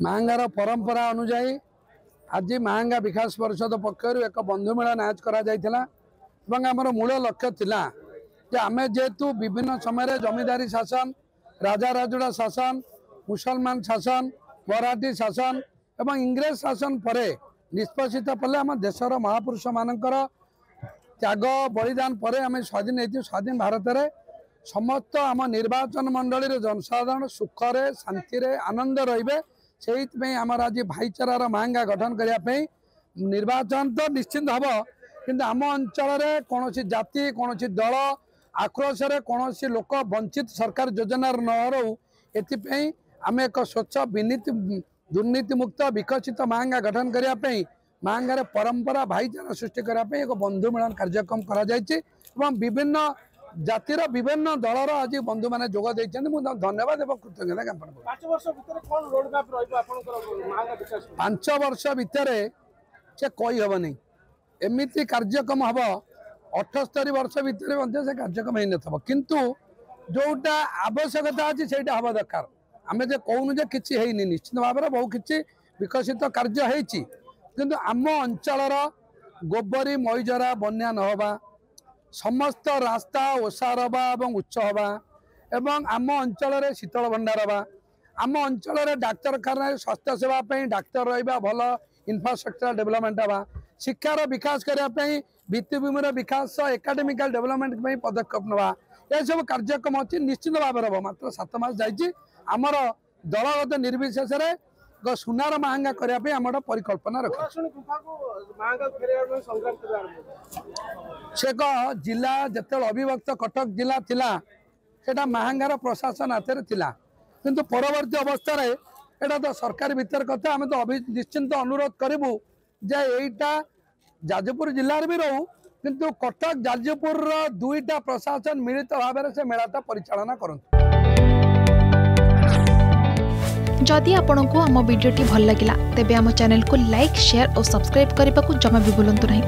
मांगार परंपरा अनुजाई आज मांगा विकास परिषद पक्षर एक बंधु मेलन आयोज कर मूल लक्ष्य थिला जे आम जेहेतु विभिन्न समय जमींदारी शासन राजा राजुड़ा शासन मुसलमान शासन मराठी शासन एवं इंग्रेज शासन पर निष्पषित पले आम देशर महापुरुष मानकर त्याग बलिदान पर आम स्वाधीन होती स्वाधीन भारत में समस्त आम निर्वाचन मंडली जनसाधारण सुखरे शांति आनंद रे से आमर आज भाईचारार मांगा गठन करने निर्वाचन तो निश्चिंत हम कि आम अंचल कौन जाति कौन दल आक्रोश कौन लोक वंचित सरकार योजना न रो एपाई आम एक स्वच्छ विनीति दुर्नीति मुक्त विकसित मांगा गठन करने मांगार परंपरा भाईचारा सृष्टि करने एक बंधु मिलन कार्यक्रम कर विभिन्न जातिर विभिन्न दलर आज बंधु मैंने जोग धन्यवाद और कृतज्ञता ज्ञापन कर 5 वर्ष भितर से कही हेनी एमती कार्यक्रम हम 78 वर्ष भितर से कार्यक्रम हो किंतु जोटा आवश्यकता अच्छी से हम दरकार आम जे कहूँ जे कि निश्चित भाव में बहु कि विकसित कार्य किंतु आम अंचल गोबरी मईजरा बन्या नहबा समस्त रास्ता ओसार हवा उच्च हवा एवं आम अंचल शीतल भंडार हवा आम अंचल डाक्तरखाना स्वास्थ्य सेवा डाक्तर रहा भल इनफ्रास्ट्रक्चर डेवलपमेंट हवा शिक्षार विकास करने भित्तिभूमि विकास एकाडेमिकल डेवलपमेंट पदक्षेप नवा यह सब कार्यक्रम अच्छी निश्चित भाव में हम मात्र 7 मास जामर दलगत निर्विशेष सुनार महंगा करने आम परिकल्पना रखे से जिला जिते अविभक्त कटक जिला थिला सेटा महंगार प्रशासन हाथ थिला किंतु परवर्ती अवस्था एटा तो सरकार भीतर कथा आम तो निश्चिंत अनुरोध करूँ जे यहीटा जाजपुर जिले भी रहू किंतु कटक जाजपुर दुईटा प्रशासन मिलित भाव से मेलाटा परिचालना करते। जदि आपंक आम भिडी भल लगा तेब आम चैनल को लाइक शेयर और सब्सक्राइब करने को जमा भी भूलु नहीं।